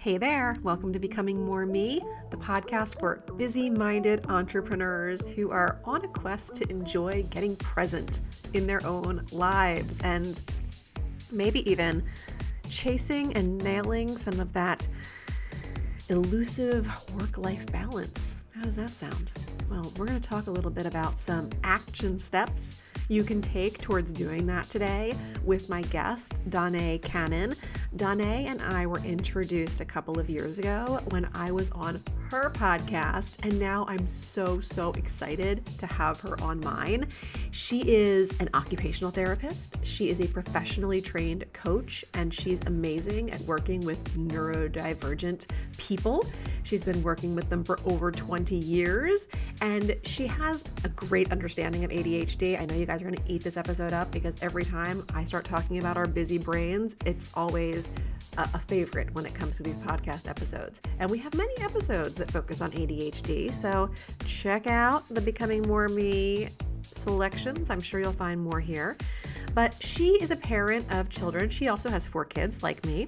Hey there, welcome to Becoming More Me, the podcast for busy-minded entrepreneurs who are on a quest to enjoy getting present in their own lives and maybe even chasing and nailing some of that elusive work-life balance. How does that sound? Well, we're going to talk a little bit about some action steps you can take towards doing that today with my guest, Donae Cannon. Donae and I were introduced a couple of years ago when I was on her podcast, and now I'm so excited to have her on mine. She is an occupational therapist. She is a professionally trained coach, and she's amazing at working with neurodivergent people. She's been working with them for over 20 years, and she has a great understanding of ADHD. I know you guys are going to eat this episode up because every time I start talking about our busy brains, it's always a favorite when it comes to these podcast episodes. And we have many episodes that focus on ADHD, so check out the Becoming More Me selections. I'm sure you'll find more here. But she is a parent of children. She also has 4 kids like me,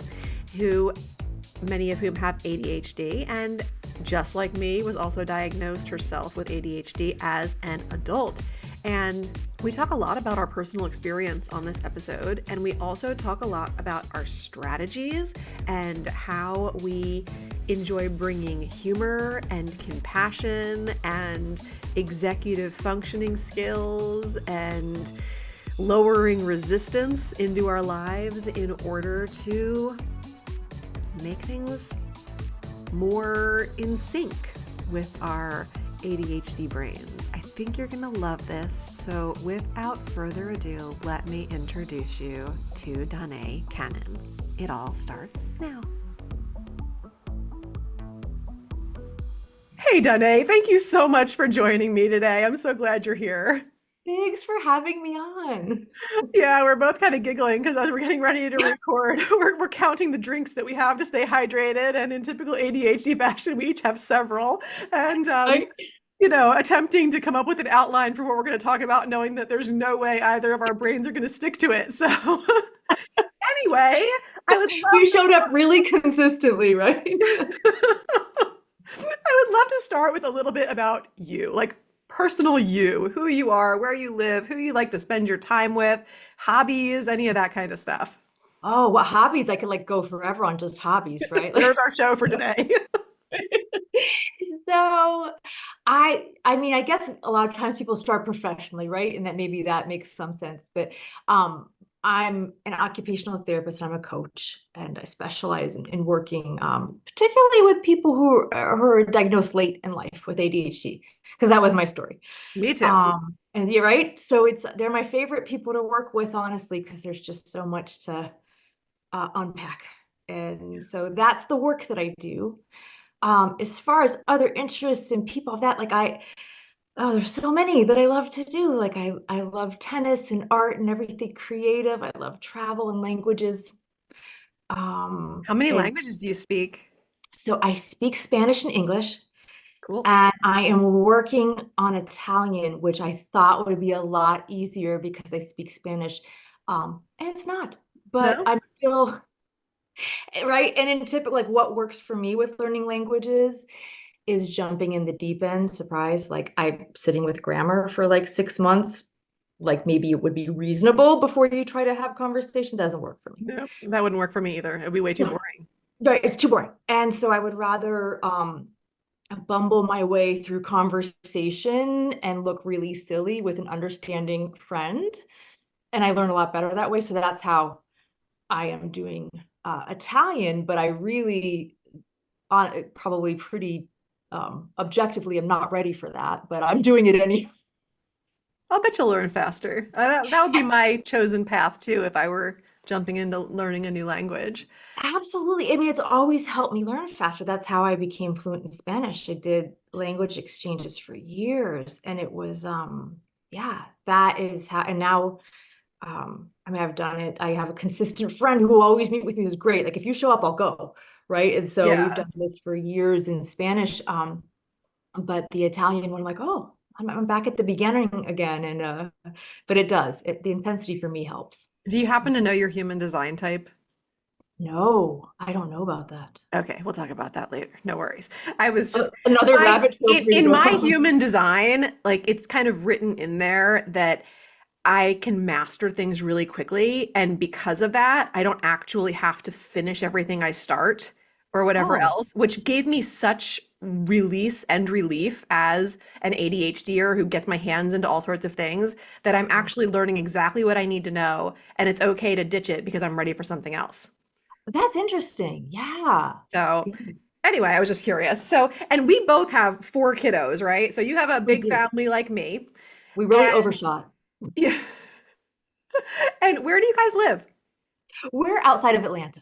many of whom have ADHD, and just like me, was also diagnosed herself with ADHD as an adult. And we talk a lot about our personal experience on this episode, and we also talk a lot about our strategies and how we enjoy bringing humor and compassion and executive functioning skills and lowering resistance into our lives in order to make things more in sync with our ADHD brains. I think you're gonna love this. So without further ado, let me introduce you to Donae Cannon. It all starts now. Hey Donae, thank you so much for joining me today. I'm so glad you're here. Thanks for having me on. Yeah, we're both kind of giggling because as we're getting ready to record, we're counting the drinks that we have to stay hydrated. And in typical ADHD fashion, we each have several. And, attempting to come up with an outline for what we're going to talk about, knowing that there's no way either of our brains are going to stick to it. So anyway, You showed up really consistently, right? I would love to start with a little bit about you, like personal you, who you are, where you live, who you like to spend your time with, hobbies, any of that kind of stuff. Oh, what hobbies? I could go forever on just hobbies, right? There's our show for today. So I guess a lot of times people start professionally, right? And maybe that makes some sense. But I'm an occupational therapist and I'm a coach, and I specialize in working particularly with people who are diagnosed late in life with ADHD, because that was my story. Me too. And you're right. So they're my favorite people to work with, honestly, because there's just so much to unpack. And so that's the work that I do. As far as other interests and people of that, there's so many that I love to do. I love tennis and art and everything creative. I love travel and languages. How many languages do you speak? So I speak Spanish and English. Cool. And I am working on Italian, which I thought would be a lot easier because I speak Spanish. And it's not, but No? I'm still right. And in typical, what works for me with learning languages is jumping in the deep end. Surprise. I'm sitting with grammar for 6 months. Maybe it would be reasonable before you try to have conversations. Doesn't work for me. No, that wouldn't work for me either. It'd be way too boring. Right. It's too boring. And so I would rather bumble my way through conversation and look really silly with an understanding friend. And I learn a lot better that way. So that's how I am doing Italian, but I really probably pretty objectively am not ready for that, but I'm doing it anyway. I'll bet you'll learn faster. That would be my chosen path too if I were jumping into learning a new language. Absolutely. I mean, it's always helped me learn faster. That's how I became fluent in Spanish. I did language exchanges for years, and it was that is how. And now I've done it. I have a consistent friend who will always meet with me, who's great. If you show up, I'll go. Right. And so we've done this for years in Spanish. But the Italian one, I'm like, oh, I'm back at the beginning again. And but it does. The intensity for me helps. Do you happen to know your human design type? No, I don't know about that. Okay, we'll talk about that later. No worries. I was just Another my rabbit trail for you to in go my on. human design, like it's kind of written in there that I can master things really quickly. And because of that, I don't actually have to finish everything I start or whatever Oh, else, which gave me such release and relief as an ADHDer who gets my hands into all sorts of things that I'm yeah. actually learning exactly what I need to know. And it's okay to ditch it because I'm ready for something else. That's interesting. Yeah. So, anyway, I was just curious. So, and we both have four kiddos, right? So you have a We big do. family like me. We really And overshot. yeah. And where do you guys live? We're outside of Atlanta.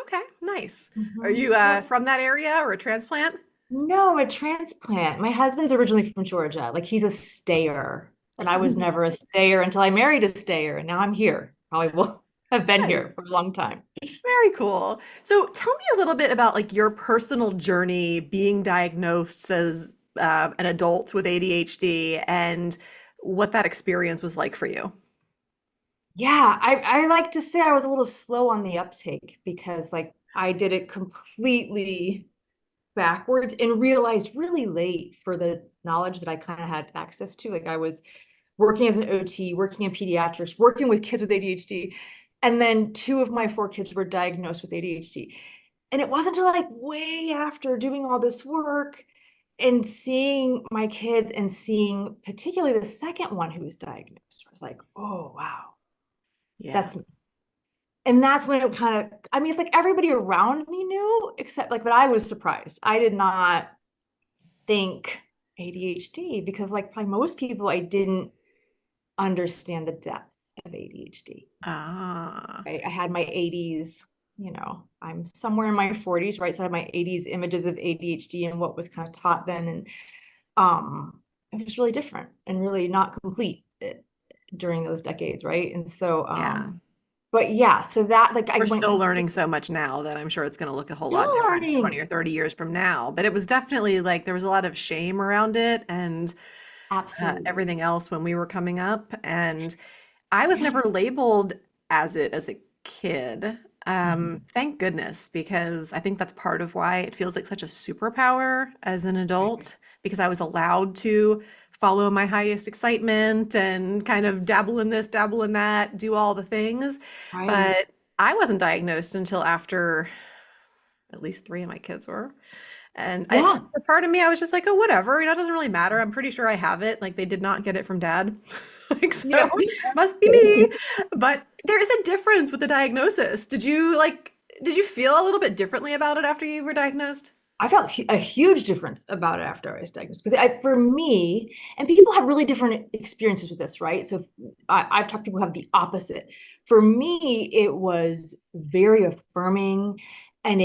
Okay, nice. Are Mhm. you Yep. from that area or a transplant? No, a transplant. My husband's originally from Georgia. Like he's a stayer. And I was never a stayer until I married a stayer. And now I'm here. Probably will have been here Nice. for a long time. Very cool. So tell me a little bit about like your personal journey being diagnosed as an adult with ADHD and what that experience was like for you. Yeah, I like to say I was a little slow on the uptake because like I did it completely backwards and realized really late for the knowledge that I kind of had access to. Like I was working as an OT, working in pediatrics, working with kids with ADHD. And then two of my four kids were diagnosed with ADHD. And it wasn't until like way after doing all this work and seeing my kids and seeing particularly the second one who was diagnosed, I was like, oh, wow, Yeah. that's me. And that's when it kind of, I mean, it's like everybody around me knew, except like, but I was surprised. I did not think ADHD because, like, probably most people, I didn't understand the depth of ADHD. Ah, Right? I had my 80s, I'm somewhere in my 40s, right? So I had my 80s images of ADHD and what was kind of taught then. And it was really different and really not complete during those decades, right? And so, yeah. but yeah, so that like I We're went still completely learning so much now that I'm sure it's going to look a whole lot still different 20 or learning. 30 years from now. But it was definitely like there was a lot of shame around it and Absolutely. everything else when we were coming up. And I was Yeah. never labeled as it as a kid. Mhm. Thank goodness, because I think that's part of why it feels like such a superpower as an adult, because I was allowed to follow my highest excitement and kind of dabble in this, dabble in that, do all the things. Right. But I wasn't diagnosed until after at least three of my kids were. And Yeah. for part of me, I was just like, oh, whatever, it doesn't really matter. I'm pretty sure I have it. Like they did not get it from dad. Like, Yeah. so must be me. But there is a difference with the diagnosis. Did you feel a little bit differently about it after you were diagnosed? I felt a huge difference about it after I was diagnosed because for me, and people have really different experiences with this, right? So I've talked to people who have the opposite. For me, it was very affirming, and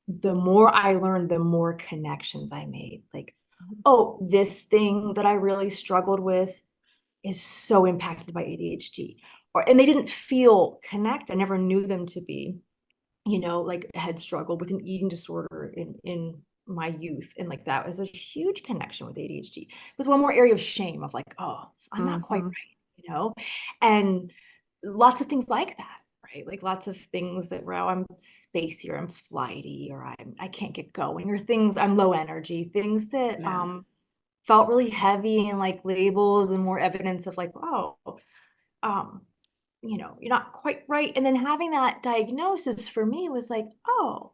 the more I learned, the more connections I made. Like, oh, this thing that I really struggled with is so impacted by ADHD, and they didn't feel connected. I never knew them to be like had struggled with an eating disorder in my youth. And like that was a huge connection with ADHD. It was one more area of shame of like, oh, I'm not quite Hmm. right. And lots of things like that, right? Like lots of things that where I'm spacey or I'm flighty or I can't get going or things I'm low energy, things that Yeah. felt really heavy and like labels and more evidence of like, oh, um, you're not quite right. And then having that diagnosis for me was like, oh,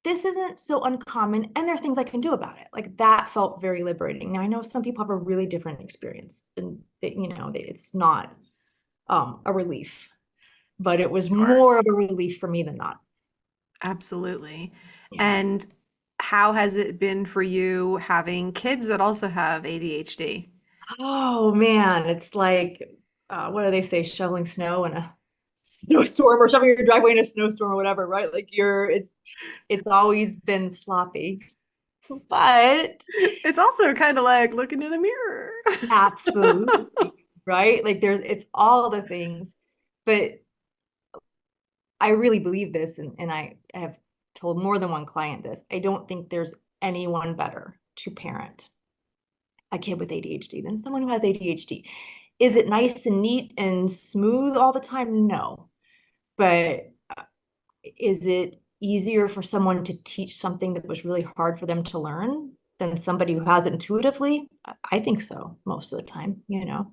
this isn't so uncommon. And there are things I can do about it. Like that felt very liberating. Now I know some people have a really different experience and it's not a relief, but it was Sure. more of a relief for me than not. Absolutely. Yeah. And how has it been for you having kids that also have ADHD? Oh man, it's like what do they say, shoveling snow in a snowstorm or shoveling your driveway in a snowstorm or whatever, right? Like it's always been sloppy. But It's also kind of like looking in a mirror. absolutely, right? Like it's all the things. But I really believe this, and I have told more than one client this. I don't think there's anyone better to parent a kid with ADHD than someone who has ADHD. Is it nice and neat and smooth all the time? No. But is it easier for someone to teach something that was really hard for them to learn than somebody who has it intuitively? I think so, most of the time, you know.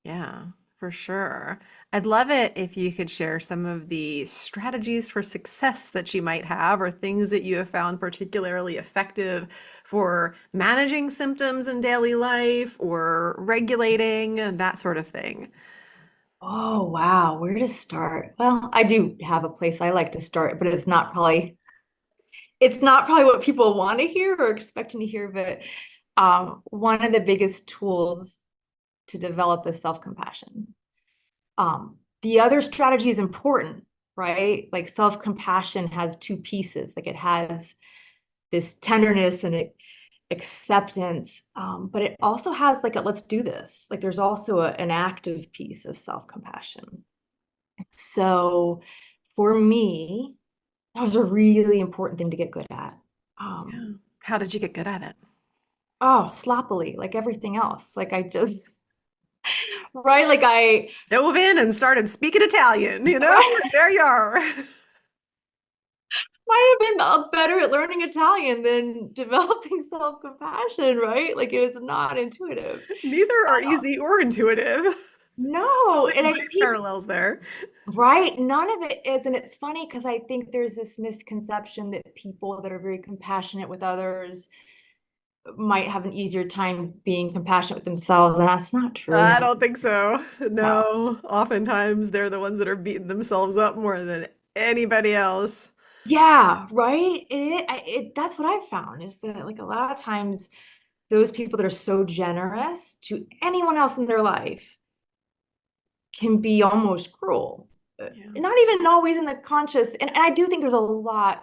Yeah, for sure. I'd love it if you could share some of the strategies for success that you might have, or things that you have found particularly effective for managing symptoms in daily life or regulating, that sort of thing. Oh, wow. Where to start? Well, I do have a place I like to start, but it's not probably what people want to hear or expecting to hear, but one of the biggest tools to develop is self-compassion. The other strategy is important, right? Like self-compassion has two pieces. Like it has this tenderness and acceptance, but it also has like a let's do this. Like there's also an active piece of self-compassion. So for me, that was a really important thing to get good at. Yeah. Um, How did you get good at it? oh, sloppily, like everything else. Like I just, right? Like I, Dove in and started speaking Italian, right, and there you are. might have been better at learning Italian than developing self-compassion, right? Like it was not intuitive. Neither are Uh, easy or intuitive. no, Totally and I great people, parallels there. right? None of it is, and it's funny because I think there's this misconception that people that are very compassionate with others might have an easier time being compassionate with themselves, and that's not true I don't necessarily. think so. No. No, oftentimes they're the ones that are beating themselves up more than anybody else. Yeah, right. That's what I've found is that like a lot of times those people that are so generous to anyone else in their life can be almost cruel. Yeah. Not even always in the conscious, and I do think there's a lot,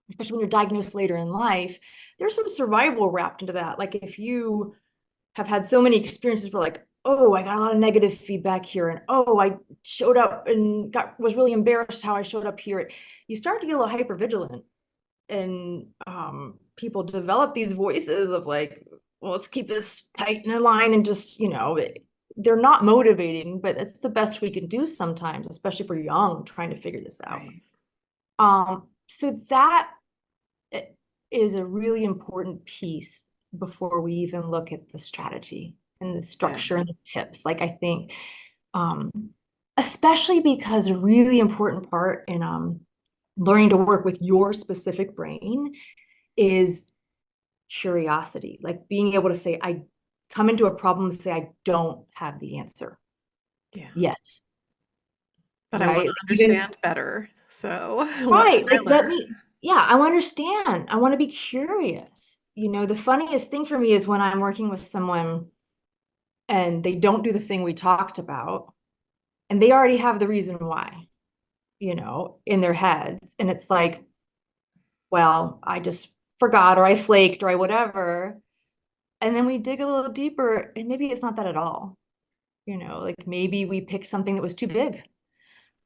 especially when you're diagnosed later in life, there's some survival wrapped into that. Like if you have had so many experiences where like, oh, I got a lot of negative feedback here, and oh, I showed up and was really embarrassed how I showed up here. You start to get a little hyper vigilant, and people develop these voices of like, well, let's keep this tight in a line, and just they're not motivating, but it's the best we can do sometimes, especially if we're young trying to figure this out. Right. So that is a really important piece before we even look at the strategy and the structure Good. and the tips. Like I think, um, especially because a really important part in learning to work with your specific brain is curiosity, like being able to say, I come into a problem and say, I don't have the answer Yeah. yet, But I want right? to Like even, understand better. So what right, can I like let learn? me, yeah, I want to understand. I want to be curious. The funniest thing for me is when I'm working with someone and they don't do the thing we talked about, and they already have the reason why, in their heads. And it's like, well, I just forgot, or I flaked, or I whatever. And then we dig a little deeper, and maybe it's not that at all. Like maybe we picked something that was too big,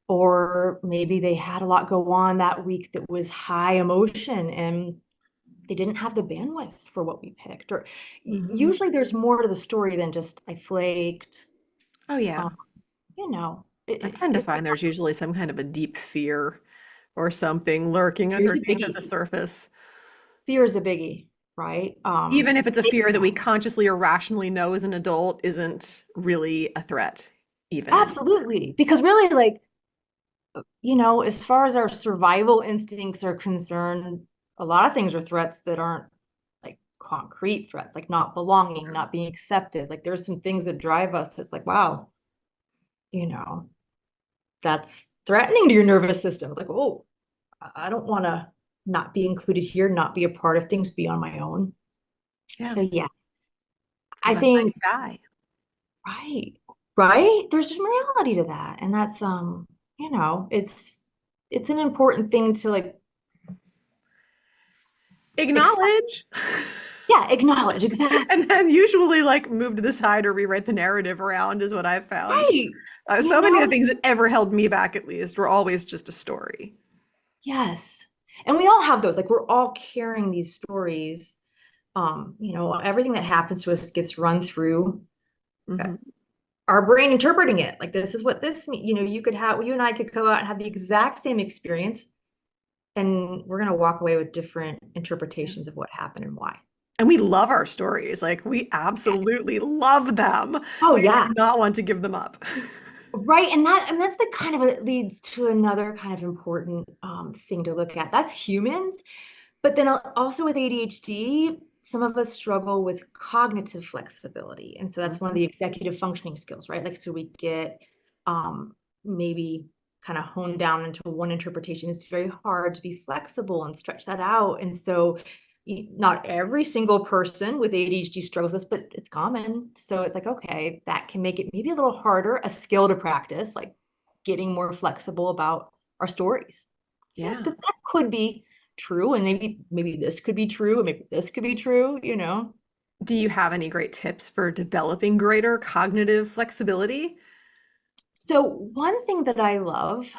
or maybe they had a lot go on that week that was high emotion and they didn't have the bandwidth for what we picked. Or Mhm. usually there's more to the story than just I flaked. Oh, yeah. Um, you know, I tend to it, find there's usually some kind of a deep fear or something lurking fear is a underneath at the biggie. surface. Fear is a biggie, right? Even if it's a fear that we consciously or rationally know as an adult isn't really a threat, even. Absolutely. Because really, like, as far as our survival instincts are concerned, a lot of things are threats that aren't like concrete threats, like not belonging, not being accepted. Like there's some things that drive us. It's like, wow, you know, that's threatening to your nervous system. It's like, oh, I don't want to not be included here, not be a part of things, be on my own. So Yes, yeah, I because that's how think you die. right, right. There's some reality to that. And that's it's an important thing to like accept. Acknowledge. Yeah, acknowledge And exactly. then usually like move to the side or rewrite the narrative around is what I've found. 'Cause, Right. You so many of know, the things that ever held me back, at least, were always just a story. yes. And we all have those. Like we're all carrying these stories. Everything that happens to us gets run through Hmm. our brain interpreting it. Like this is what this means. You and I could go out and have the exact same experience. And we're going to walk away with different interpretations of what happened and why. And we love our stories. Like we absolutely love them. Oh, We yeah. do not want to give them up. Right. And that's the kind of, it leads to another kind of important thing to look at. That's humans. But then also with ADHD, some of us struggle with cognitive flexibility. And so that's one of the executive functioning skills, right? Like, so we get maybe kind of honed down into one interpretation. It's very hard to be flexible and stretch that out. And so not every single person with ADHD struggles with this, but it's common. So it's like, okay, that can make it maybe a little harder, a skill to practice, like getting more flexible about our stories. Yeah. That could be true, and maybe this could be true, and maybe this could be true, Do you have any great tips for developing greater cognitive flexibility? So one thing that I love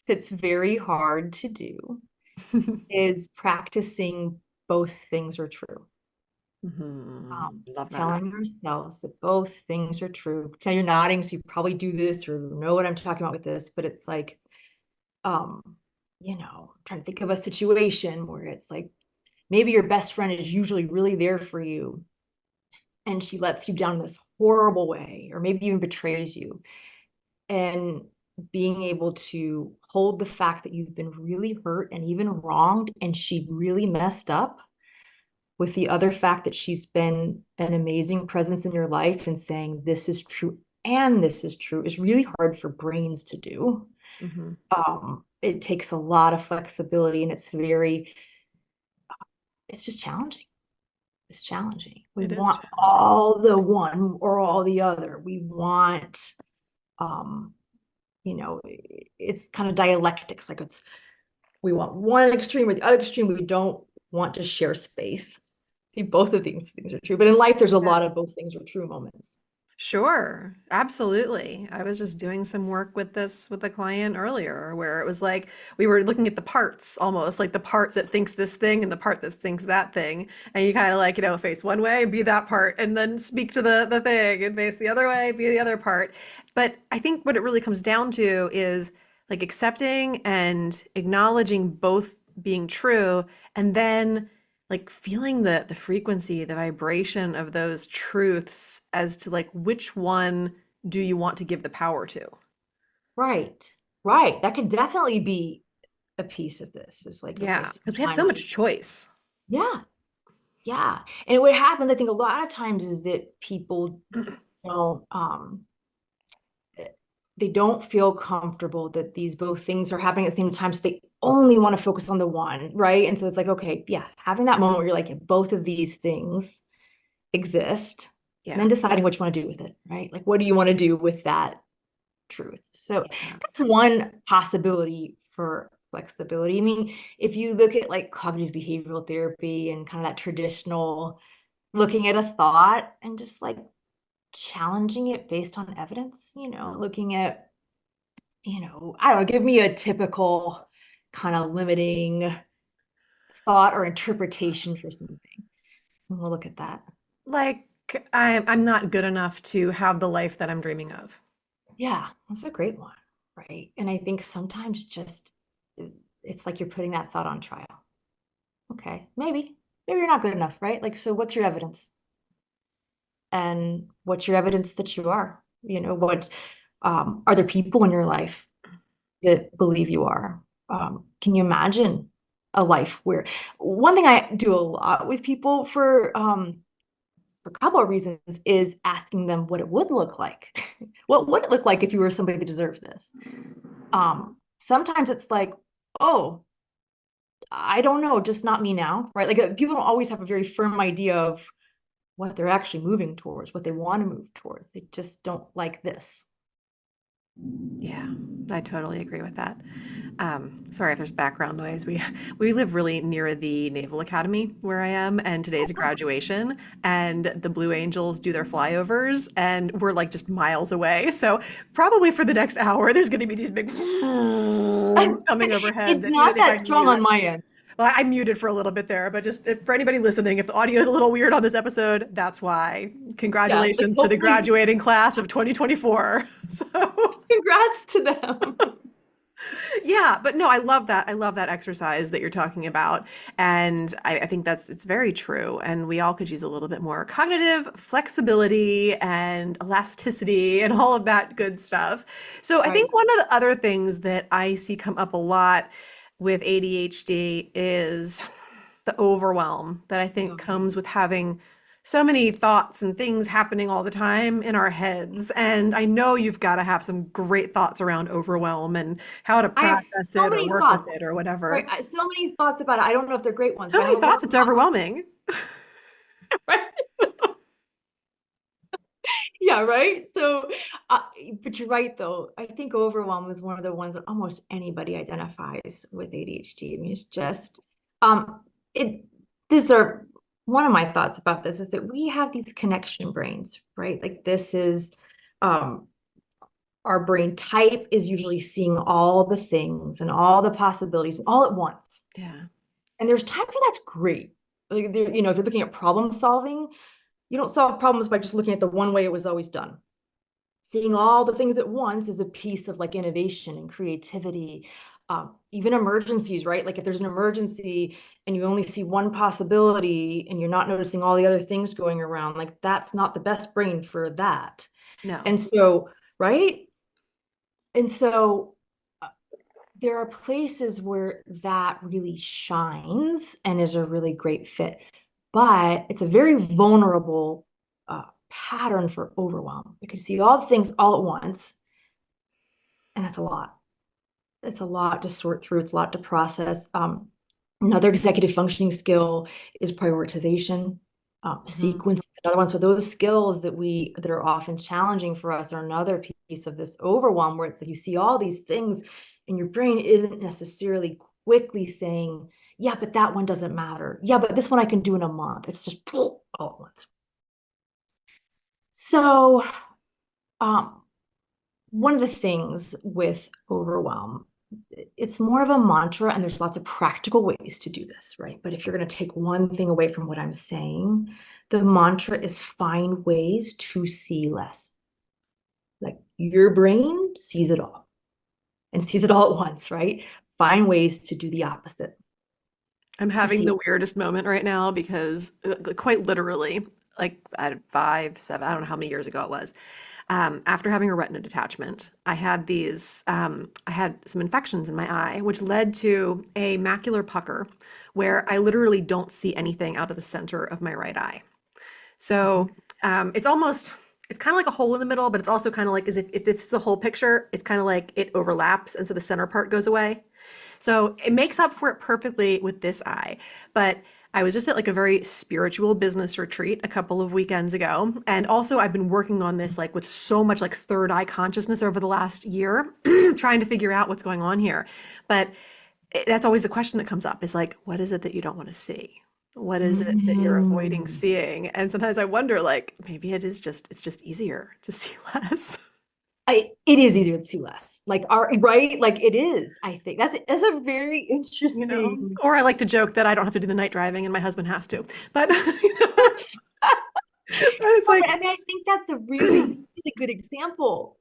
that's very hard to do is practicing both things are true. Love that. Telling ourselves that both things are true. Now you're nodding, so you probably do this or know what I'm talking about with this, but it's like, I'm trying to think of a situation where it's like, maybe your best friend is usually really there for you and she lets you down in this horrible way, or maybe even betrays you. And being able to hold the fact that you've been really hurt and even wronged, and she really messed up, with the other fact that she's been an amazing presence in your life and saying, this is true and this is true, is really hard for brains to do. Mm-hmm. It takes a lot of flexibility, and it's just challenging. It's challenging. We It is want challenging. all the one or all the other. We want, it's kind of dialectics. Like we want one extreme or the other extreme. We don't want to share space. Both of these things are true. But in life, there's a lot of both things are true moments. Sure, absolutely. I was just doing some work with this with a client earlier where it was like we were looking at the parts almost like the part that thinks this thing and the part that thinks that thing. And you kind of like, face one way, be that part, and then speak to the thing and face the other way, be the other part. But I think what it really comes down to is like accepting and acknowledging both being true, and then like feeling the frequency, the vibration of those truths as to like which one do you want to give the power to? Right. Right. That could definitely be a piece of this. It's like, okay, Yeah, because we have so sometimes, much choice. yeah, yeah. And what happens, I think a lot of times is that people don't, they don't feel comfortable that these both things are happening at the same time. So they only want to focus on the one, right? And so it's like, okay, yeah, having that moment where you're like, both of these things exist, and Yeah. then deciding what you want to do with it, right? Like, what do you want to do with that truth? So Yeah. that's one possibility for flexibility. I mean, if you look at like cognitive behavioral therapy and kind of that traditional looking at a thought and just like challenging it based on evidence, looking at, I don't know, give me a typical kind of limiting thought or interpretation for something. And we'll look at that. Like I'm not good enough to have the life that I'm dreaming of. Yeah, that's a great one, right? And I think sometimes it's like you're putting that thought on trial. Okay, maybe you're not good enough, right? Like, so what's your evidence? And what's your evidence that you are? What are there people in your life that believe you are? Can you imagine a life where one thing I do a lot with people for a couple of reasons is asking them what it would look like. What would it look like if you were somebody that deserves this? Sometimes it's like, oh, I don't know, just not me now, right? Like people don't always have a very firm idea of what they're actually moving towards, what they want to move towards. They just don't like this. Yeah, I totally agree with that. Sorry if there's background noise. We live really near the Naval Academy where I am, and today's a graduation, and the Blue Angels do their flyovers, and we're like just miles away. So probably for the next hour, there's going to be these big coming overhead It's that not even if I that strong on mute. my end. Well, I muted for a little bit there, but just for anybody listening, if the audio is a little weird on this episode, that's why. Yeah, like Congratulations to the hopefully, graduating class of 2024. So. congrats to them. Yeah, but no, I love that. I love that exercise that you're talking about. And I think it's very true. And we all could use a little bit more cognitive flexibility and elasticity and all of that good stuff. So I Right. think one of the other things that I see come up a lot with ADHD is the overwhelm that I think Yeah. comes with having so many thoughts and things happening all the time in our heads. And I know you've got to have some great thoughts around overwhelm and how to I have process so it or many work with thoughts, it or right? whatever. So many thoughts about it. I don't know if they're great ones, So but I have many a lot thoughts, of it's thoughts. overwhelming. Right? Yeah, right. So, uh, but you're right, though. I think overwhelm is one of the ones that almost anybody identifies with ADHD. I mean, it's just, it, these are one of my thoughts about this is that we have these connection brains, right? Like this is, um, our brain type is usually seeing all the things and all the possibilities all at once. Yeah. And there's times where that's great. Like there, if you're looking at problem solving, you don't solve problems by just looking at the one way it was always done. Seeing all the things at once is a piece of like innovation and creativity. Even emergencies, right? Like if there's an emergency and you only see one possibility and you're not noticing all the other things going around, like that's not the best brain for that. No. And so, right? And so there are places where that really shines and is a really great fit, but it's a very vulnerable pattern for overwhelm because you see all the things all at once, and that's a lot. It's a lot to sort through. It's a lot to process. Another executive functioning skill is prioritization. Mhm. Sequence is another one. So those skills that are often challenging for us are another piece of this overwhelm where it's like you see all these things and your brain isn't necessarily quickly saying, yeah, but that one doesn't matter. Yeah, but this one I can do in a month. It's just all at once. So um, one of the things with overwhelm, it's more of a mantra, and there's lots of practical ways to do this, right? But if you're going to take one thing away from what I'm saying, the mantra is find ways to see less. Like your brain sees it all and sees it all at once, right? Find ways to do the opposite, I'm to having see. the weirdest moment right now because quite literally, like at 5, 7, I don't know how many years ago it was. After having a retina detachment, I had some infections in my eye, which led to a macular pucker where I literally don't see anything out of the center of my right eye. So Mhm. it's kind of like a hole in the middle, but it's also kind of like as if it's the whole picture, it's kind of like it overlaps. And so the center part goes away. So it makes up for it perfectly with this eye. But I was just at like a very spiritual business retreat a couple of weekends ago. And also I've been working on this like with so much like third eye consciousness over the last year, trying to figure out what's going on here. But that's always the question that comes up is like, what is it that you don't want to see? What is it that you're avoiding Mm. seeing? And sometimes I wonder, like, maybe it's just easier to see less. It is easier to see less. Like right? Like it is, I think. That's a very You know? interesting. Or I like to joke that I don't have to do the night driving and my husband has to. But you know, but it's Well, like, I mean, I think that's a really, really good example,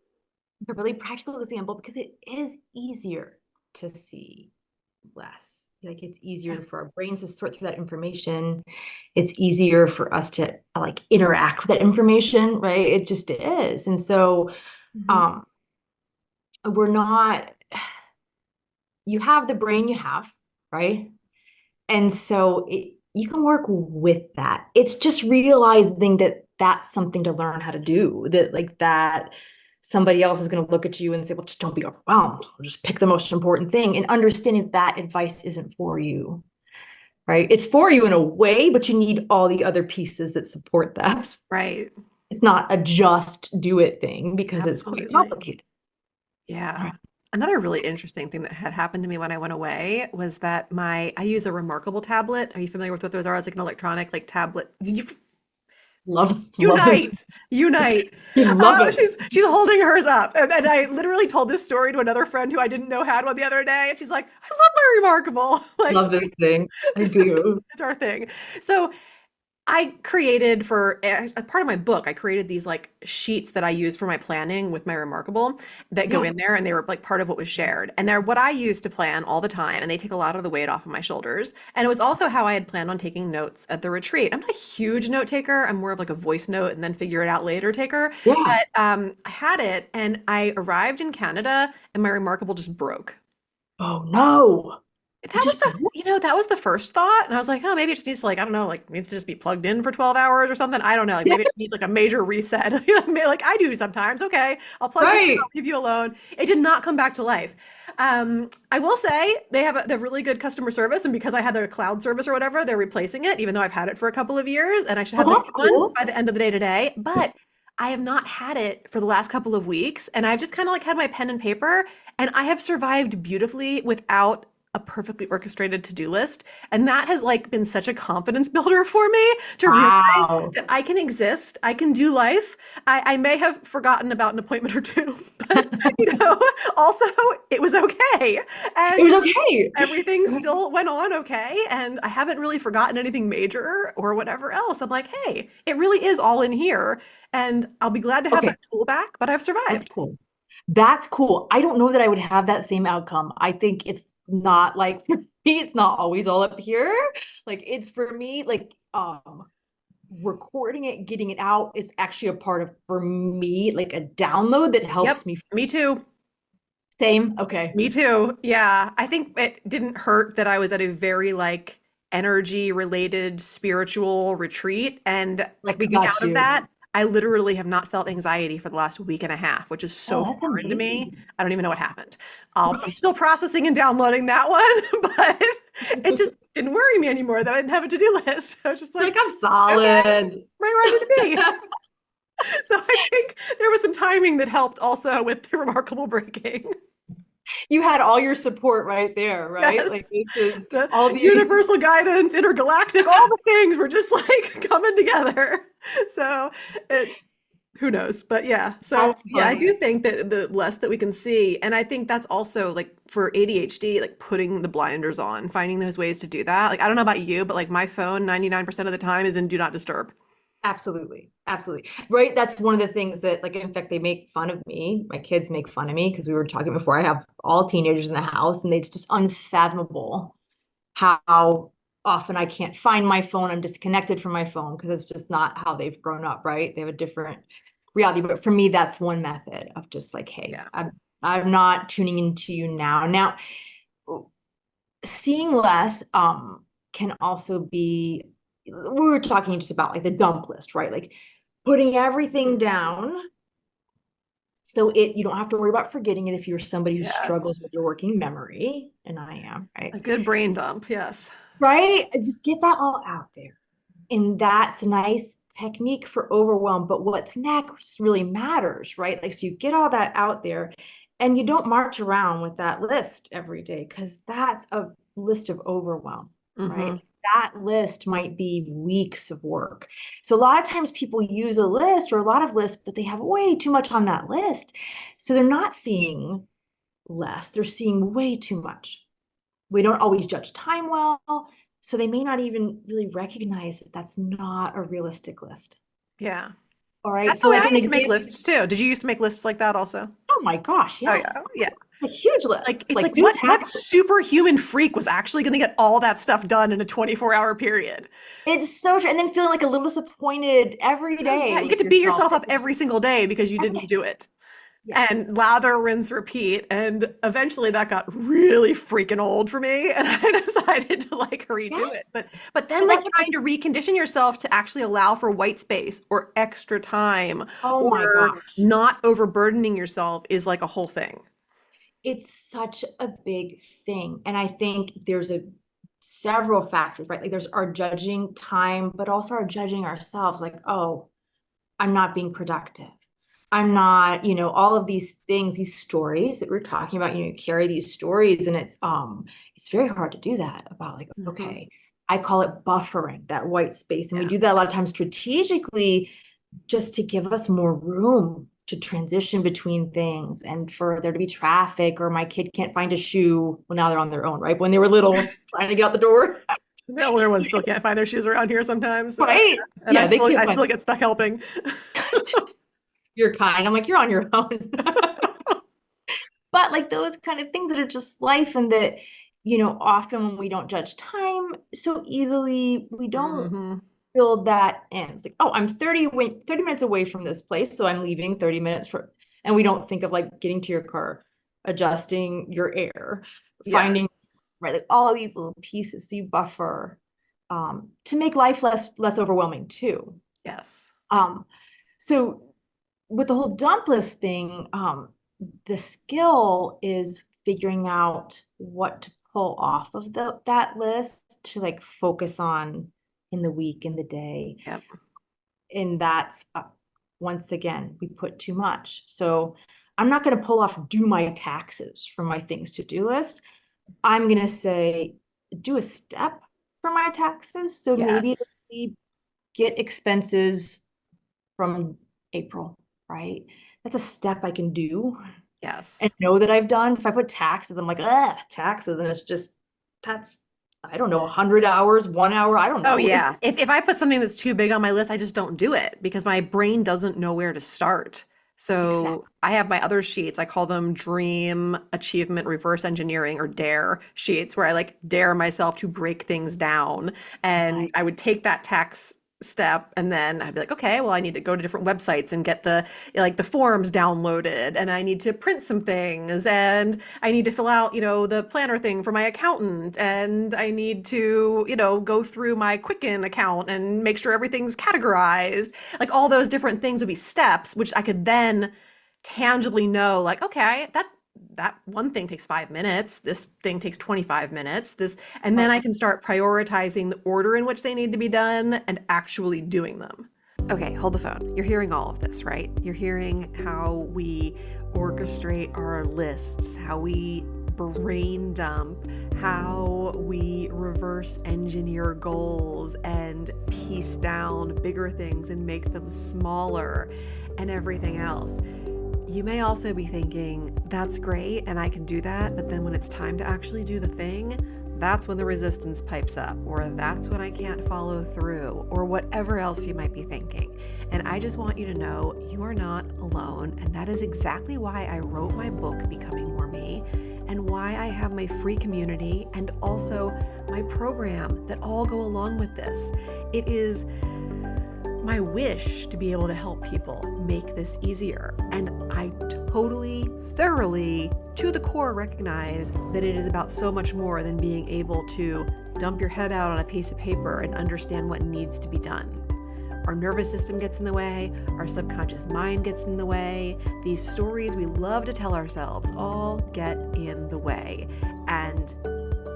a really practical example, because it is easier to see less. Like it's yeah. easier for our brains to sort through that information. It's easier for us to like interact with that information, right? It just is. And so Mhm. um we're not, you have the brain you have, right? And so you can work with that. It's just realizing that that's something to learn how to do, that like that somebody else is going to look at you and say, well, just don't be overwhelmed. Just pick the most important thing, and understanding that advice isn't for you, right? It's for you in a way, but you need all the other pieces that support that. Right. It's not a just do it thing because it's quite Absolutely. complicated. Yeah. Right. Another really interesting thing that had happened to me when I went away was that I use a Remarkable tablet. Are you familiar with what those are? It's like an electronic like tablet. Love this. Unite, unite. You love Oh, it. she's holding hers up, and I literally told this story to another friend who I didn't know had one the other day, and she's like, "I love my Remarkable." Like Love this thing. I do. it's our thing. So I created for a part of my book, I created these like sheets that I use for my planning with my Remarkable that go Yeah. in there, and they were like part of what was shared. And they're what I use to plan all the time, and they take a lot of the weight off of my shoulders. And it was also how I had planned on taking notes at the retreat. I'm not a huge note taker. I'm more of like a voice note and then figure it out later taker. Yeah. But I had it, and I arrived in Canada, and my Remarkable just broke. Oh no. It That was just, that was the first thought. And I was like, oh, maybe it just needs to like, I don't know, like needs to just be plugged in for 12 hours or something. I don't know. Like yeah, maybe it just needs like a major reset. Like I do sometimes. Okay, I'll plug you in, right. I'll leave you alone. It did not come back to life. I will say they have really good customer service, and because I had their cloud service or whatever, they're replacing it, even though I've had it for a couple of years, and I should Oh, have the that's new one cool. by the end of the day today. But I have not had it for the last couple of weeks, and I've just kind of like had my pen and paper, and I have survived beautifully without a perfectly orchestrated to-do list. And that has like been such a confidence builder for me to realize Wow. that I can exist, I can do life. I may have forgotten about an appointment or two, but also it was okay. It was And okay. everything still went on okay. And I haven't really forgotten anything major or whatever else. I'm like, hey, it really is all in here. And I'll be glad to have Okay, that tool back, but I've that's survived. cool. That's cool. I don't know that I would have that same outcome. I think it's not like for me, it's not always all up here. Like it's for me, like recording it, getting it out is actually a part of for me, like a download that Yep, helps me. me too. Same. Okay. Me too. Yeah. I think it didn't hurt that I was at a very like energy related spiritual retreat. And Like we coming got out of you. that, I literally have not felt anxiety for the last week and a half, which is Oh, so that's foreign to me. amazing. I don't even know what happened. I'm still processing and downloading that one, but it just didn't worry me anymore that I didn't have a to-do list. I was just Like like, I'm okay, solid. right where I need to be. So I think there was some timing that helped also with the remarkable breaking. You had all your support right there, right? Like Yes. this is The all the universal guidance, intergalactic, all the things were just like coming together. So it, who knows? But yeah. So that's yeah, I funny. do think that the less that we can see, and I think that's also like for ADHD, like putting the blinders on, finding those ways to do that. Like I don't know about you, but like my phone 99% of the time is in do not disturb. Absolutely. Absolutely. Right. That's one of the things that, like, in fact, they make fun of me. My kids make fun of me because we were talking before. I have all teenagers in the house, and it's just unfathomable how often I can't find my phone. I'm disconnected from my phone because it's just not how they've grown up, right? They have a different reality. But for me, that's one method of just like, hey, Yeah. I'm not tuning into you now. Now, seeing less can also be, we were talking just about like the dump list, right? Like putting everything down so it you don't have to worry about forgetting it if you're somebody who struggles Yes. with your working memory, and I am, right? A good brain dump. Yes. Right? Just get that all out there. And that's a nice technique for overwhelm. But what's next really matters, right? Like, so you get all that out there and you don't march around with that list every day because that's a list of overwhelm, right? Mm-hmm. That list might be weeks of work. So a lot of times people use a list or a lot of lists, but they have way too much on that list. So they're not seeing less, they're seeing way too much. We don't always judge time well, so they may not even really recognize that that's not a realistic list. Yeah. All right. That's So the way like I an used to make example, lists too. Did you used to make lists like that also? oh my gosh, Oh yeah. yes. Yeah. Like huge Like lists, it's like like do what taxes. superhuman freak was actually going to get all that stuff done in a 24-hour period? It's so true. And then feeling like a little disappointed every Oh day yeah, you with get to beat yourself. yourself up every single day because you Every didn't day. do it. Yes. And lather, rinse, repeat. And eventually that got really freaking old for me. And I decided to like redo Yes. it. But then But like that's what trying to recondition yourself to actually allow for white space or extra time oh my or gosh. not overburdening yourself is like a whole thing. It's such a big thing. And I think there's a several factors, right? Like there's our judging time, but also our judging ourselves, like, oh, I'm not being productive. I'm not, all of these things, these stories that we're talking about, you carry these stories and it's very hard to do that about like, Hmm. okay, I call it buffering, that white space. And we Yeah. do that a lot of times strategically just to give us more room to transition between things and for there to be traffic or my kid can't find a shoe. Well, now they're on their own, right? When they were little, trying to get out the door. The older ones still can't find their shoes around here sometimes. Right? And Yeah, they can't I find still get stuck helping. you're kind. I'm like, you're on your own. But like those kind of things that are just life, and that, often when we don't judge time so easily, we don't Hmm. build that in. It's like, oh, I'm 30 minutes away from this place, so I'm leaving 30 minutes for, and we don't think of like getting to your car, adjusting your air, finding, Yes. right, like all these little pieces so you buffer, to make life less overwhelming too. Yes. Um, so with the whole dump list thing, the skill is figuring out what to pull off of that list to like focus on in the week, in the day. Yep. And that's, once again, we put too much. So I'm not going to pull off do my taxes from my things to do list. I'm going to say do a step for my taxes. So maybe Yes. we get expenses from April, right? That's a step I can do and Yes. know that I've done. If I put taxes, I'm like, taxes. And it's just, that's, I don't know, 100 hours, 1 hour, I don't Oh know. It's yeah. If I put something that's too big on my list, I just don't do it because my brain doesn't know where to start. So exactly I have my other sheets. I call them dream achievement reverse engineering or dare sheets where I like dare myself to break things down. And nice. I would take that tax step and then I'd be like, okay, well, I need to go to different websites and get the forms downloaded and I need to print some things and I need to fill out, the planner thing for my accountant and I need to, go through my Quicken account and make sure everything's categorized. Like all those different things would be steps, which I could then tangibly know, like, okay, that one thing takes 5 minutes. This thing takes 25 minutes. And then Love I that. can start prioritizing the order in which they need to be done and actually doing them. Okay, hold the phone. You're hearing all of this, right? You're hearing how we orchestrate our lists, how we brain dump, how we reverse engineer goals and piece down bigger things and make them smaller and everything else. You may also be thinking, that's great and I can do that, but then when it's time to actually do the thing, that's when the resistance pipes up, or that's when I can't follow through, or whatever else you might be thinking. And I just want you to know you are not alone, and that is exactly why I wrote my book, Becoming More Me, and why I have my free community and also my program that all go along with this. It is my wish to be able to help people make this easier. And I totally, thoroughly, to the core recognize that it is about so much more than being able to dump your head out on a piece of paper and understand what needs to be done. Our nervous system gets in the way, our subconscious mind gets in the way, these stories we love to tell ourselves all get in the way. And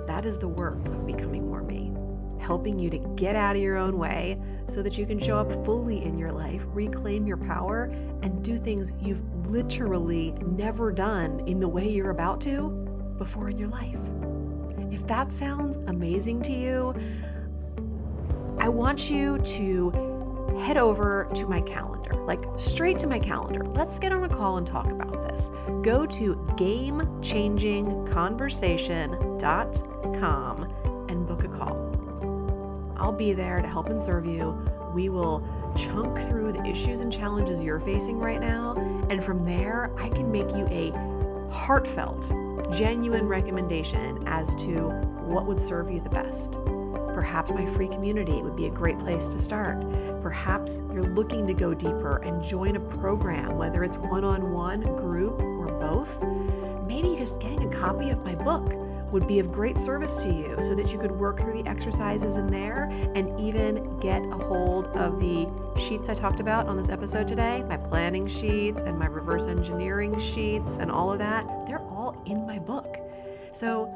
that is the work of Becoming More Me, helping you to get out of your own way so that you can show up fully in your life, reclaim your power, and do things you've literally never done in the way you're about to before in your life. If that sounds amazing to you, I want you to head over to my calendar, like straight to my calendar. Let's get on a call and talk about this. Go to gamechangingconversation.com and book a call. I'll be there to help and serve you. We will chunk through the issues and challenges you're facing right now. And from there, I can make you a heartfelt, genuine recommendation as to what would serve you the best. Perhaps my free community would be a great place to start. Perhaps you're looking to go deeper and join a program, whether it's one-on-one, group, or both. Maybe just getting a copy of my book would be of great service to you so that you could work through the exercises in there and even get a hold of the sheets I talked about on this episode today, my planning sheets and my reverse engineering sheets and all of that. They're all in my book. So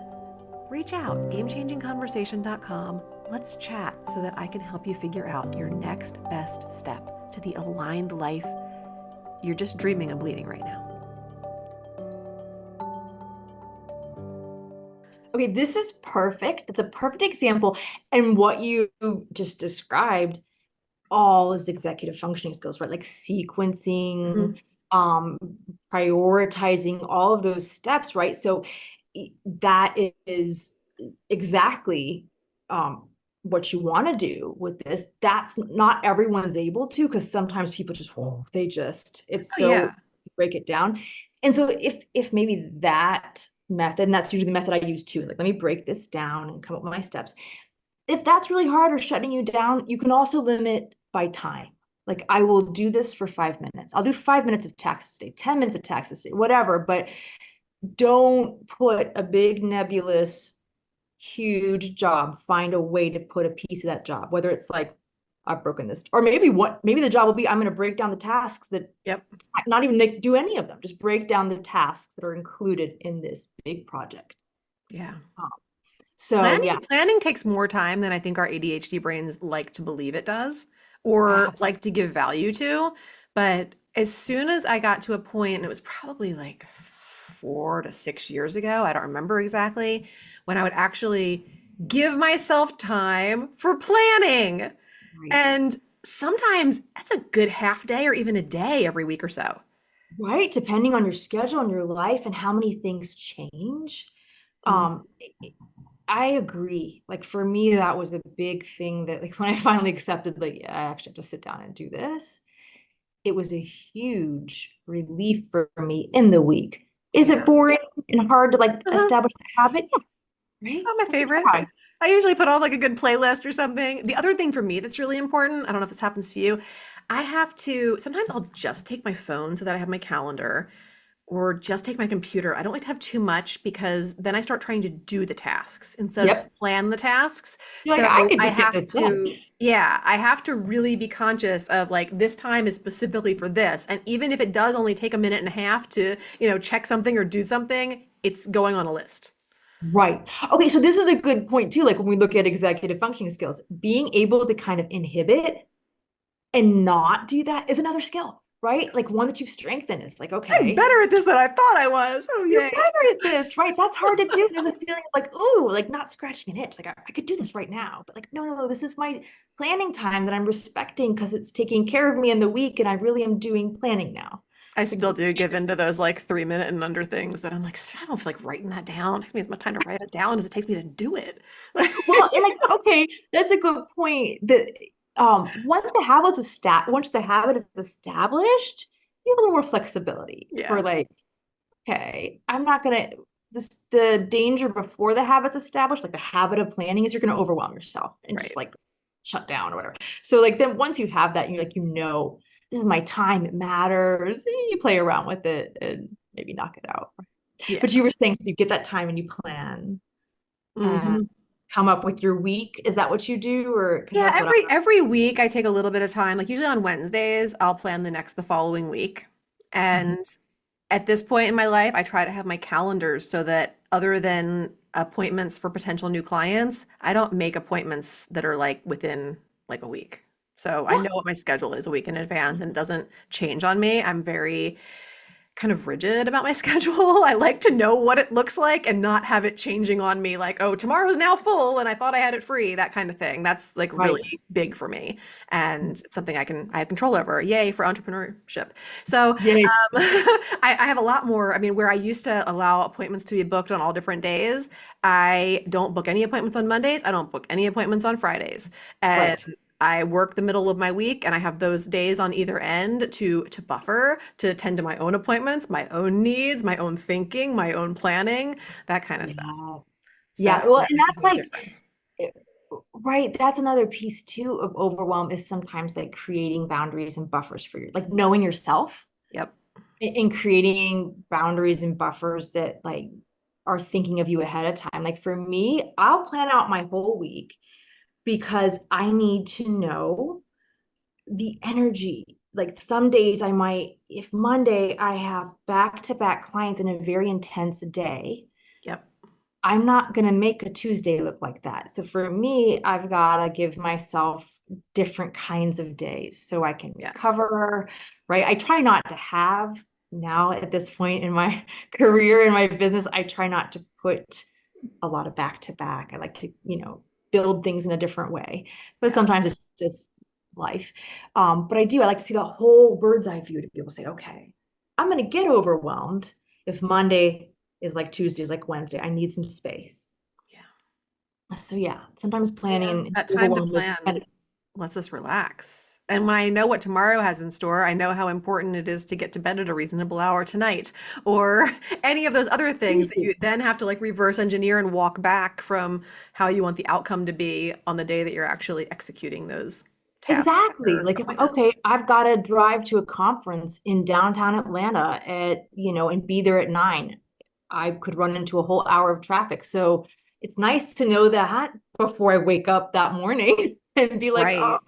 reach out, gamechangingconversation.com. Let's chat so that I can help you figure out your next best step to the aligned life you're just dreaming of leading right now. Okay, this is perfect. It's a perfect example. And what you just described, all is executive functioning skills, right? Like sequencing, um, prioritizing, all of those steps, right? So that is exactly what you want to do with this. That's not everyone's able to, because sometimes people just, it's Oh, yeah. so break it down. And so if maybe that method, and that's usually the method I use too, like, let me break this down and come up with my steps. If that's really hard or shutting you down, you can also limit by time. Like, I will do this for 5 minutes. I'll do 5 minutes of tasks a day, 10 minutes of tasks a day, whatever, but don't put a big nebulous huge job. Find a way to put a piece of that job, whether it's like, I've broken this, or maybe the job will be, I'm going to break down the tasks that, Yep. not even do any of them, just break down the tasks that are included in this big project. Yeah. Um, so Planning yeah, planning takes more time than I think our ADHD brains like to believe it does or like to give value to. But as soon as I got to a point, and it was probably like 4 to 6 years ago, I don't remember exactly, when I would actually give myself time for planning. right. And sometimes that's a good half day or even a day every week or so. Right, depending on your schedule and your life and how many things change. Mm. Um, I agree. Like, for me, that was a big thing that, like, when I finally accepted, like, yeah, I actually have to sit down and do this, it was a huge relief for me in the week. Is Yeah. it boring and hard to, like, Uh-huh. establish a habit? Yeah, It's right? not my Like, favorite. yeah. I usually put on like a good playlist or something. The other thing for me that's really important, I don't know if this happens to you, I have to, sometimes I'll just take my phone so that I have my calendar or just take my computer. I don't like to have too much because then I start trying to do the tasks instead of Yep. plan the tasks. You're like, I So could I just get have this done. to, yeah, I have to really be conscious of like this time is specifically for this. And even if it does only take a minute and a half to, check something or do something, it's going on a list. Right. Okay, so this is a good point too. Like, when we look at executive functioning skills, being able to kind of inhibit and not do that is another skill, right? Like, one that you've strengthened is like, I'm okay, better at this than I thought I was. Oh, you're yay. better at this, right? That's hard to do. There's a feeling of like, ooh, like, not scratching an itch. Like, I could do this right now, but like, no, this is my planning time that I'm respecting because it's taking care of me in the week, and I really am doing planning now. I It's like, still do give into those like 3 minute and under things that I'm like, I don't feel like writing that down. It takes me as much time to write it down as it takes me to do it. well, and like, okay, that's a good point. That once the habit is established, you have a little more flexibility Yeah, for like, okay, I'm not gonna the danger before the habit's established, like the habit of planning, is you're gonna overwhelm yourself and just right. like shut down or whatever. So like, then once you have that, you're like, this is my time, it matters. You play around with it and maybe knock it out. Yeah. But you were saying, so you get that time and you plan and Hmm. come up with your week. Is that what you do? Or because Yeah, that's what every week I take a little bit of time. Like usually on Wednesdays, I'll plan the following week. Mhm. And at this point in my life, I try to have my calendars so that other than appointments for potential new clients, I don't make appointments that are like within like a week. So I Yeah. know what my schedule is a week in advance and it doesn't change on me. I'm very kind of rigid about my schedule. I like to know what it looks like and not have it changing on me like, oh, tomorrow's now full and I thought I had it free, that kind of thing. That's like Right. really big for me. And it's something I have control over. Yay for entrepreneurship. So Yay. I have a lot more. I mean, where I used to allow appointments to be booked on all different days, I don't book any appointments on Mondays. I don't book any appointments on Fridays. And Right. I work the middle of my week and I have those days on either end to buffer, to attend to my own appointments, my own needs, my own thinking, my own planning, that kind of stuff. Yeah. So Yeah. Well, that and makes a that's huge like, difference. eh, right. That's another piece too of overwhelm, is sometimes like creating boundaries and buffers for like knowing yourself Yep. and creating boundaries and buffers that like are thinking of you ahead of time. Like, for me, I'll plan out my whole week because I need to know the energy. Like, some days I might, if Monday I have back-to-back clients in a very intense day, Yep. I'm not going to make a Tuesday look like that. So for me, I've got to give myself different kinds of days so I can Yes. recover, right? I try not to have, now at this point in my career, in my business, I try not to put a lot of back to back. I like to, build things in a different way. But Yes. sometimes it's just life. But I like to see the whole bird's eye view, to be able to say, okay, I'm going to get overwhelmed if Monday is like Tuesday is like Wednesday. I need some space. Yeah. So yeah, sometimes planning And and that time to overwhelm with plan lets us relax. And when I know what tomorrow has in store, I know how important it is to get to bed at a reasonable hour tonight, or any of those other things that you then have to like reverse engineer and walk back from how you want the outcome to be on the day that you're actually executing those tasks exactly. or Like if okay, appointments. I've got to drive to a conference in downtown Atlanta at, and be there at 9. I could run into a whole hour of traffic. So it's nice to know that before I wake up that morning and be like, oh, Right.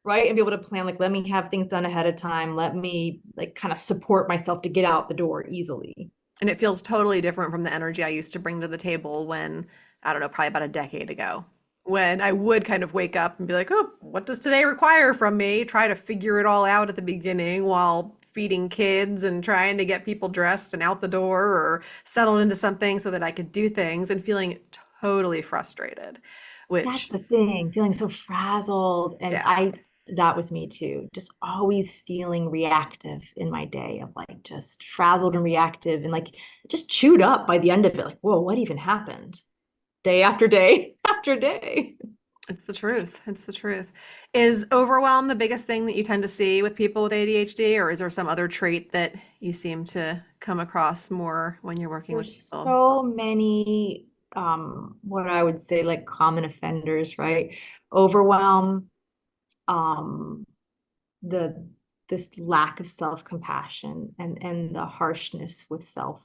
right. And be able to plan, like, let me have things done ahead of time. Let me like kind of support myself to get out the door easily. And it feels totally different from the energy I used to bring to the table when, I don't know, probably about a decade ago, when I would kind of wake up and be like, oh, what does today require from me? Try to figure it all out at the beginning while feeding kids and trying to get people dressed and out the door or settled into something so that I could do things, and feeling totally frustrated, That's which, the thing, feeling so frazzled. And yeah. that was me too. Just always feeling reactive in my day, of like just frazzled and reactive and like just chewed up by the end of it. Like, whoa, what even happened? Day after day after day. It's the truth. It's the truth. Is overwhelm the biggest thing that you tend to see with people with ADHD, or is there some other trait that you seem to come across more when you're working with There's people? so many, what I would say, like common offenders, right? Overwhelm, um, the this lack of self-compassion and the harshness with self.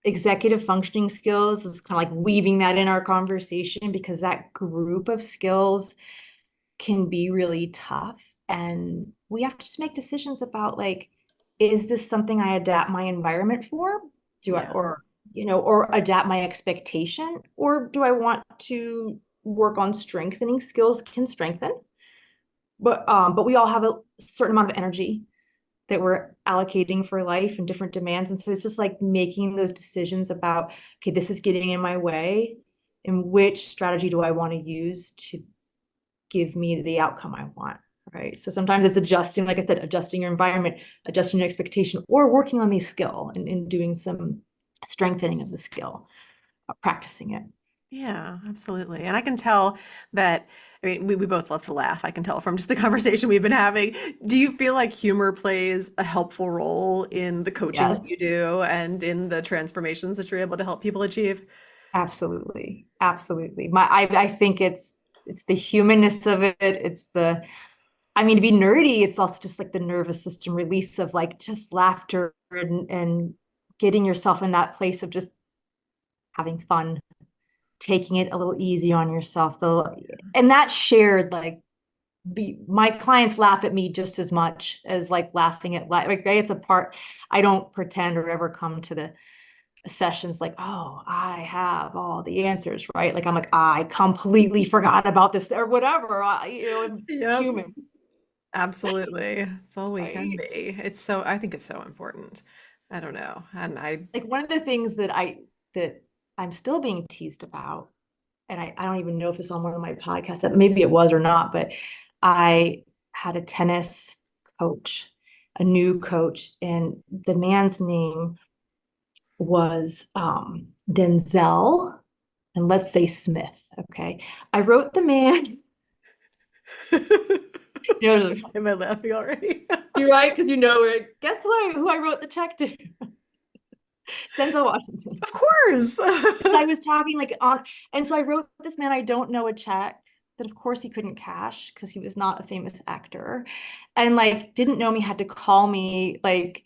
Executive functioning skills is kind of like weaving that in our conversation, because that group of skills can be really tough. And we have to just make decisions about, like, is this something I adapt my environment for? Do I, Yeah. or adapt my expectation? Or do I want to work on strengthening skills can strengthen? But we all have a certain amount of energy that we're allocating for life and different demands. And so it's just like making those decisions about, okay, this is getting in my way, and which strategy do I want to use to give me the outcome I want, right? So sometimes it's adjusting, like I said, adjusting your environment, adjusting your expectation, or working on the skill and doing some strengthening of the skill, practicing it. Yeah, absolutely. And I can tell that, I mean, we both love to laugh. I can tell from just the conversation we've been having. Do you feel like humor plays a helpful role in the coaching that Yes, you do and in the transformations that you're able to help people achieve? absolutely. Absolutely. I think it's the humanness of it. It's the, I mean, to be nerdy, it's also just like the nervous system release of like just laughter and getting yourself in that place of just having fun, taking it a little easy on yourself, though. And that shared, like, my clients laugh at me just as much as like laughing at like, right? It's a part. I don't pretend or ever come to the sessions like, oh, I have all the answers, right? Like I'm like, I completely forgot about this or whatever. I'm Yep, human, absolutely. It's all we can right? be. It's so, I think it's so important. I don't know. And I, Like one of the things that I'm still being teased about, and I don't even know if it's on one of my podcasts, maybe it was or not, but I had a tennis coach, a new coach, and the man's name was Denzel, and let's say Smith. Okay. I wrote the man, you know, why am I laughing already? you're right, because you know it. Guess who I wrote the check to? Denzel Washington. Of course. I was talking like on, and so I wrote this man I don't know a check that of course he couldn't cash because he was not a famous actor, and like didn't know me, had to call me like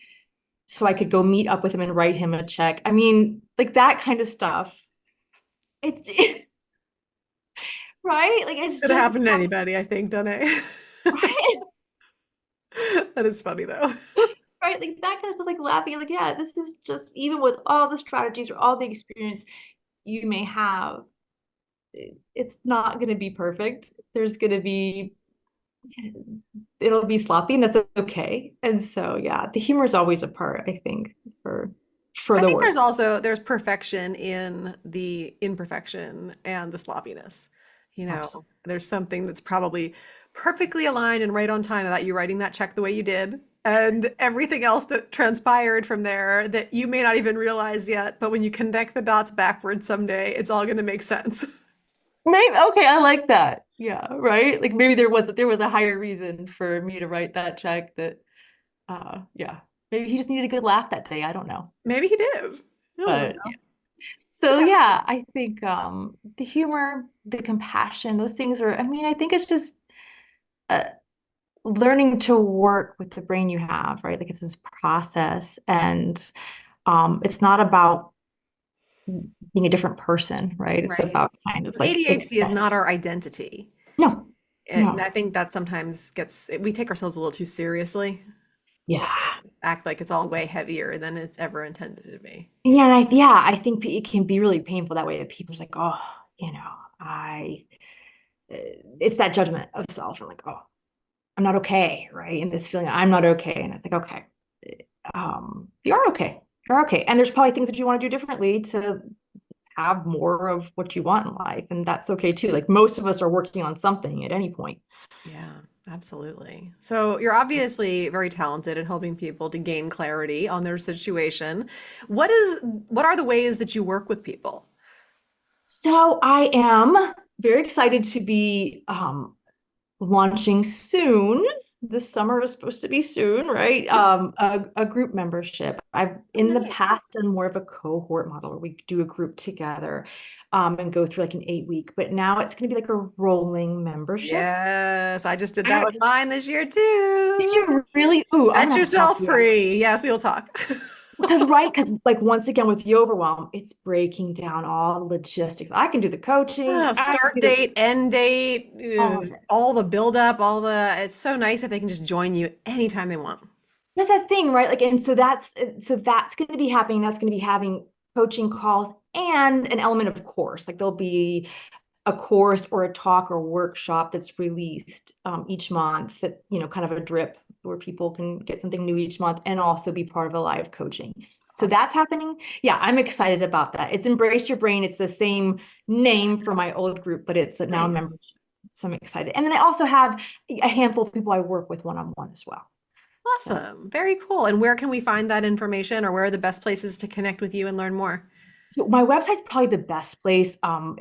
so I could go meet up with him and write him a check. I mean, like that kind of stuff. It's right, like it's Could just happen to anybody, I think, Donae. right, That is funny though. right, like that kind of stuff. Like laughing, like yeah, this is just even with all the strategies or all the experience you may have, it's not going to be perfect. There's going to be it'll be sloppy, and that's okay. And so yeah, the humor is always a part, I think, for I the think work. there's perfection in the imperfection and the sloppiness. You know, Absolutely. there's something that's probably perfectly aligned and right on time about you writing that check the way you did, and everything else that transpired from there that you may not even realize yet, but when you connect the dots backwards someday, it's all going to make sense. Maybe okay, I like that. Yeah, right. Like maybe there was a higher reason for me to write that check that yeah. Maybe he just needed a good laugh that day. I don't know. Maybe he did. No, But yeah. So yeah, I think the humor, the compassion, those things are, I mean, I think it's just uh, learning to work with the brain you have, right? Like it's this process and it's not about being a different person, right? It's right. about kind of like ADHD is not our identity. no, And no. I think that sometimes we take ourselves a little too seriously and Yeah. act like it's all way heavier than it's ever intended to be. Yeah, I think it can be really painful that way that people's like, oh, I it's that judgment of self and like, oh, I'm not okay, right? And this feeling I'm not okay. And I think, okay, you're okay. You're okay. And there's probably things that you want to do differently to have more of what you want in life. And that's okay too. Like most of us are working on something at any point. Yeah, absolutely. So you're obviously very talented at helping people to gain clarity on their situation. What are the ways that you work with people? So I am very excited to be launching soon. This summer is supposed to be soon, right? A group membership. I've Oh, in the nice. past done more of a cohort model where we do a group together and go through like an 8 week, but now it's going to be like a rolling membership. Yes, I just did that I, with mine this year did too. you really? Ooh, I'm Set gonna have to talk yourself to you free. Yes, we will talk. because right, because like once again with the overwhelm, it's breaking down all the logistics. I can do the coaching, Oh, I can start do the date, end date, all of it. all the build up, it's so nice if they can just join you anytime they want. That's that thing, right? Like, and so that's going to be happening. That's going to be having coaching calls and an element of course. Like there'll be a course or a talk or workshop that's released each month that, kind of a drip where people can get something new each month and also be part of a live coaching. So Awesome. that's happening. Yeah, I'm excited about that. It's Embrace Your Brain. It's the same name for my old group, but it's now a Nice. membership. So I'm excited. And then I also have a handful of people I work with one-on-one as well. So Awesome. Very cool. And where can we find that information or where are the best places to connect with you and learn more? So my website's probably the best place.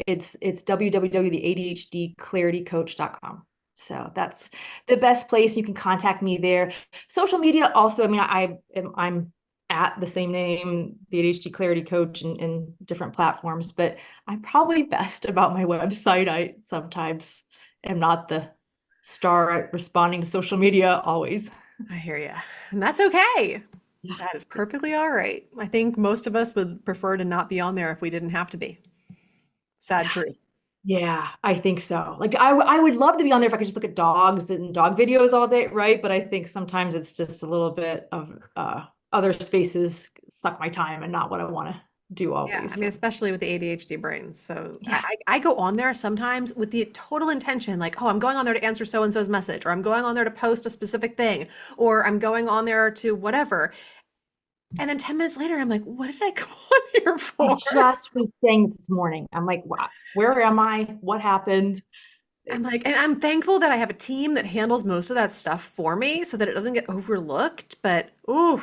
It's www.theadhdclaritycoach.com. So that's the best place. You can contact me there. Social media also, I mean, I'm at the same name, the ADHD Clarity Coach in different platforms, but I'm probably best about my website. I sometimes am not the star at responding to social media always. I hear you. And that's okay. Yeah. That is perfectly all right. I think most of us would prefer to not be on there if we didn't have to be. Sad Yeah. truth. Yeah, I think so. Like I would love to be on there if I could just look at dogs and dog videos all day, right? But I think sometimes it's just a little bit of other spaces suck my time and not what I want to do Yeah, I always. mean, especially with the ADHD brains. So Yeah. I go on there sometimes with the total intention, like, oh, I'm going on there to answer so and so's message, or I'm going on there to post a specific thing, or I'm going on there to whatever. And then 10 minutes later, I'm like, what did I come on here I for? just was saying this morning. I'm like, wow, where am I? What happened? I'm like, and I'm thankful that I have a team that handles most of that stuff for me so that it doesn't get overlooked. But, ooh,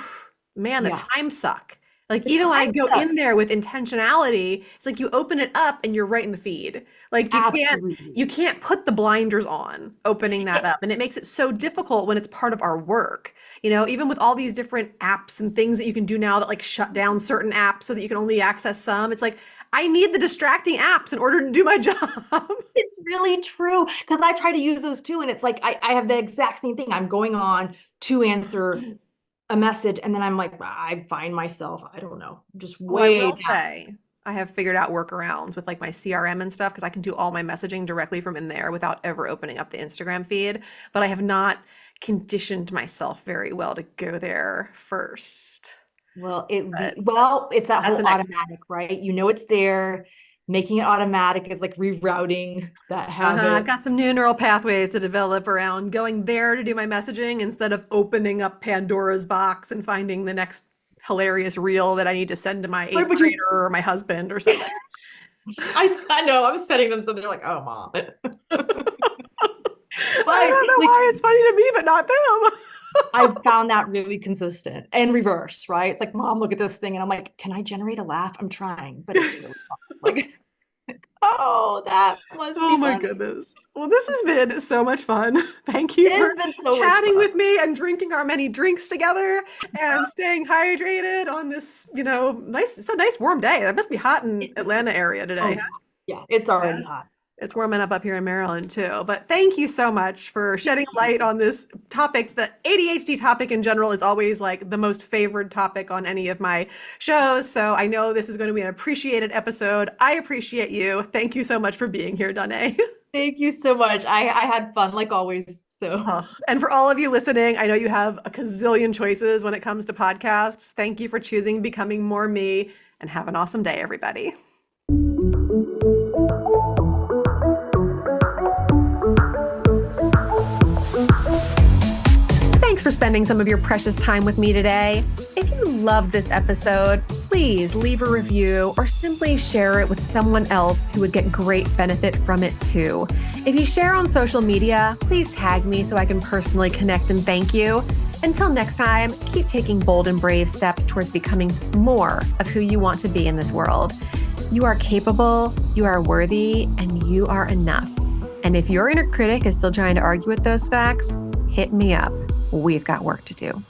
man, the Yeah, times suck. Like, the even when I time go suck. in there with intentionality, it's like you open it up and you're right in the feed. Like, you Absolutely. can't put the blinders on opening that up. And it makes it so difficult when it's part of our work. Even with all these different apps and things that you can do now that like shut down certain apps so that you can only access some. It's like, I need the distracting apps in order to do my job. It's really true because I try to use those too, and it's like I have the exact same thing. I'm going on to answer a message, and then I'm like, I find myself, I don't know, just Oh, I way will down. say, I have figured out workarounds with like my CRM and stuff because I can do all my messaging directly from in there without ever opening up the Instagram feed. But I have not conditioned myself very well to go there first. But It's that that's whole the next step. automatic, right? You know it's there. Making it automatic is like rerouting that I've habit. got some new neural pathways to develop around going there to do my messaging instead of opening up Pandora's box and finding the next hilarious reel that I need to send to my Right, eighth but you, grader or my husband or something. I know, I'm setting them something like, oh, mom. I But don't know like, why it's funny to me, but not them. I've found that really consistent and reverse, right? It's like, mom, look at this thing. And I'm like, can I generate a laugh? I'm trying, but it's really hard. Like, no, that must Oh be my funny. goodness. Well, this has been so much fun. Thank you It for has been so much chatting fun. with me and drinking our many drinks together and staying hydrated on this, it's a nice warm day. It must be hot in Atlanta area today. Oh, yeah, it's Yeah. already hot. It's warming up here in Maryland too. But thank you so much for shedding Thank light you. on this topic. The ADHD topic in general is always like the most favored topic on any of my shows. So I know this is going to be an appreciated episode. I appreciate you. Thank you so much for being here, Donae. Thank you so much. I had fun like always. So And for all of you listening, I know you have a gazillion choices when it comes to podcasts. Thank you for choosing Becoming More Me, and have an awesome day, everybody. Thanks for spending some of your precious time with me today. If you loved this episode, please leave a review or simply share it with someone else who would get great benefit from it too. If you share on social media, please tag me so I can personally connect and thank you. Until next time, keep taking bold and brave steps towards becoming more of who you want to be in this world. You are capable, you are worthy, and you are enough. And if your inner critic is still trying to argue with those facts, hit me up. We've got work to do.